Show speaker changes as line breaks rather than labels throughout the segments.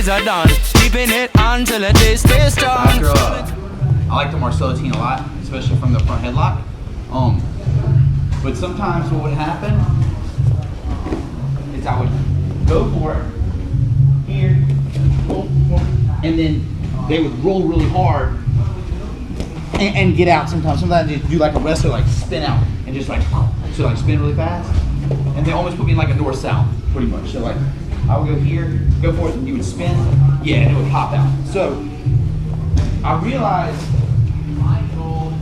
days are done. Keeping it on till the day stays strong.
After, I like the Marcelotine a lot, especially from the front headlock. But sometimes what would happen is I would go for it here, and then they would roll really hard and get out sometimes. Sometimes they do like a wrestler, like spin out and just like, so like spin really fast. And they almost put me in like a north-south, pretty much. So like, I would go here, go for it, and you would spin, yeah, and it would pop out. So I realized,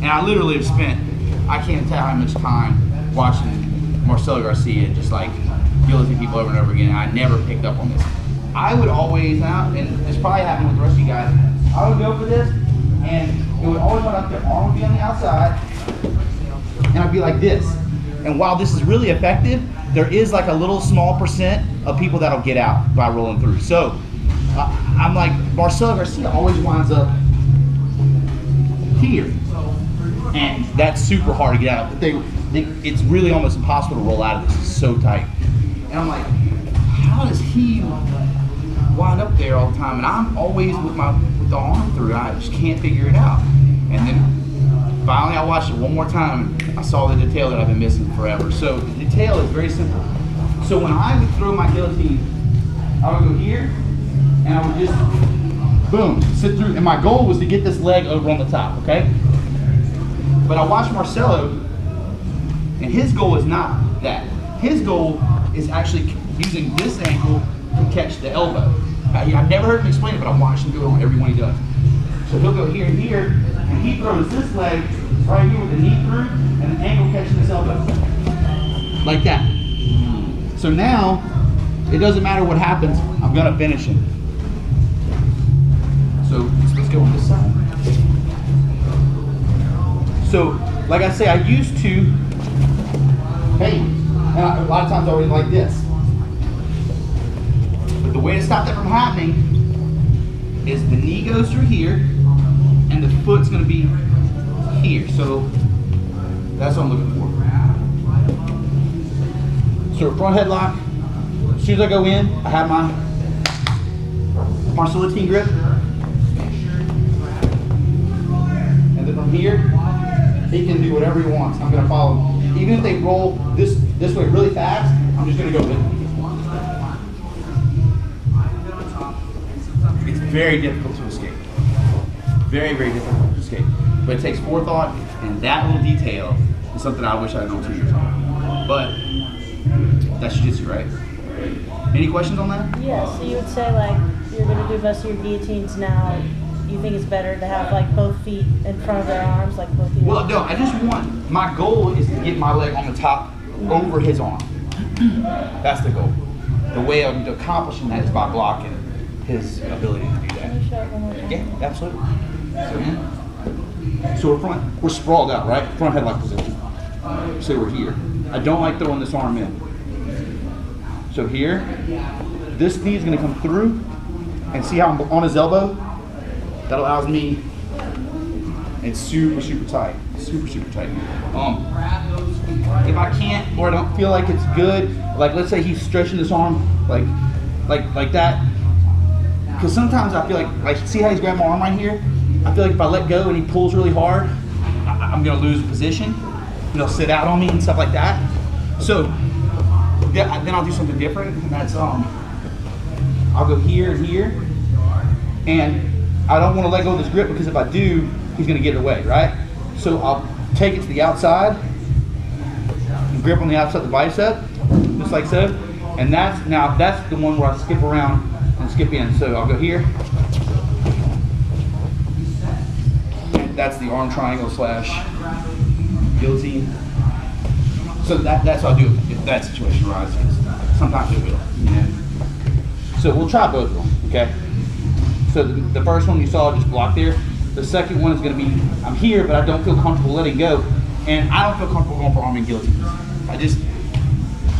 and I literally have spent, I can't tell how much time watching Marcelo Garcia just like guillotine people over and over again. I never picked up on this. I would always, and this probably happened with the rest of you guys, I would go for this, and it would always run up there, arm would be on the outside, and I'd be like this. And while this is really effective, there is like a little small percent of people that'll get out by rolling through. So I'm like, Marcelo Garcia always winds up here. And that's super hard to get out. But it's really almost impossible to roll out of this. It's so tight. And I'm like, how does he wind up there all the time? And I'm always with the arm through. I just can't figure it out. And then finally I watched it one more time and I saw the detail that I've been missing forever. So the detail is very simple. So when I would throw my guillotine, I would go here and I would just, boom, sit through. And my goal was to get this leg over on the top, okay? But I watched Marcelo, and his goal is not that. His goal is actually using this ankle to catch the elbow. I've never heard him explain it, but I watched him do it on every one he does. So he'll go here and here, and he throws this leg right here with the knee through, and the ankle catching this elbow. Like that. So now, it doesn't matter what happens, I'm gonna finish him. So let's go on this side. So, like I say, I used to, and a lot of times I would like this. But the way to stop that from happening is the knee goes through here, and the foot's gonna be here. So, that's what I'm looking for. So, front headlock, as soon as I go in, I have my Marcelotine grip. And then from here, he can do whatever he wants. I'm going to follow him. Even if they roll this way really fast, I'm just going to go with them. It's very difficult to escape. Very, very difficult to escape. But it takes forethought, and that little detail is something I wish I had known 2 years ago. But that's jiu-jitsu, right? Any questions on that?
Yeah, so you would say like you're going to do most of your guillotines now. You think it's better to have like both feet in front of their arms, like both feet?
Well, no, I just want, my goal is to get my leg on the top over his arm. That's the goal. The way of accomplishing that is by blocking his ability to do that.
Can you show it one more time?
Yeah, absolutely. So we're sprawled out, right? Front headlock position. So we're here. I don't like throwing this arm in. So here, this knee is going to come through, and see how I'm on his elbow? That allows me, it's super, super tight. Super, super tight. If I can't, or I don't feel like it's good, like let's say he's stretching this arm like that, because sometimes I feel like see how he's grabbing my arm right here? I feel like if I let go and he pulls really hard, I'm gonna lose position. He'll sit out on me and stuff like that. So then I'll do something different, and that's I'll go here and here, and I don't want to let go of this grip because if I do, he's going to get it away, right? So I'll take it to the outside, and grip on the outside of the bicep, just like so. And that's the one where I skip around and skip in. So I'll go here. And that's the arm triangle / guillotine. So that's what I'll do if that situation arises. Sometimes it will, you know. So we'll try both of them, okay? So the first one you saw just blocked there. The second one is going to be, I'm here, but I don't feel comfortable letting go. And I don't feel comfortable going for arm and guillotines.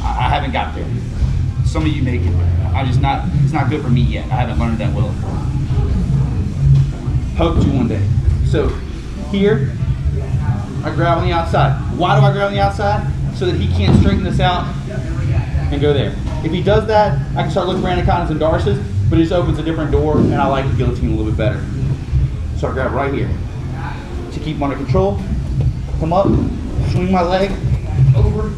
I haven't got there. Some of you make it. It's not good for me yet. I haven't learned that well. Hope to one day. So here, I grab on the outside. Why do I grab on the outside? So that he can't straighten this out and go there. If he does that, I can start looking for anacondas and darces, but it just opens a different door, and I like the guillotine a little bit better. So I grab right here to keep them under control. Come up, swing my leg over,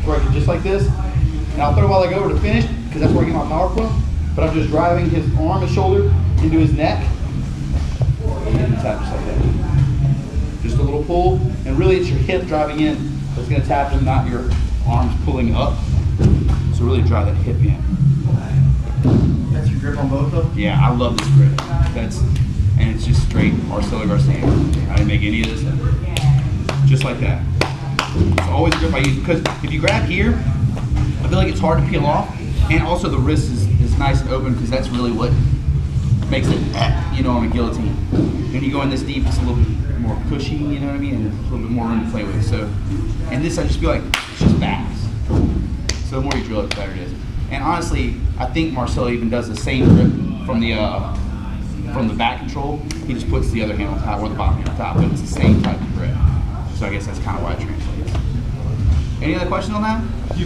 where I can just like this, and I'll throw my leg over to finish because that's where I get my power from. But I'm just driving his arm and shoulder into his neck, and then tap just like that. Just a little pull, and really it's your hip driving in that's going to tap him, not your arms pulling up. So really drive that hip in.
That's your grip on both of them?
Yeah, I love this grip. And it's just straight Marcelo Garcia. I didn't make any of this up. Just like that. It's always a grip I use because if you grab here, I feel like it's hard to peel off. And also the wrist is nice and open because that's really what makes it, you know, on a guillotine. When you go in this deep, it's a little bit more cushy, you know what I mean? And a little bit more room to play with. So, and this I just feel like it's just fast. So the more you drill it, the better it is. And honestly, I think Marcelo even does the same grip from the back control. He just puts the other hand on top or the bottom hand on top, but it's the same type of grip. So I guess that's kind of why it translates. Any other questions on that?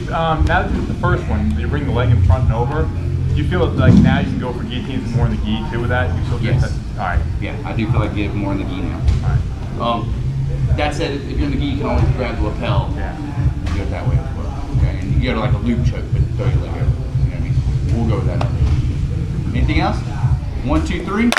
Now that you did the first one, you bring the leg in front and over. Do you feel like now you can go for guillotines more in the gi too with that? You still
Yes.
All right.
Yeah, I do feel like you have more in the gi now.
All right.
That said, if you're in the gi, you can always grab the lapel
Yeah.
and do it that way as well. Okay, and you go to like a loop choke, but throw your leg over. You know what I mean? We'll go with that. Anything else? 1, 2, 3.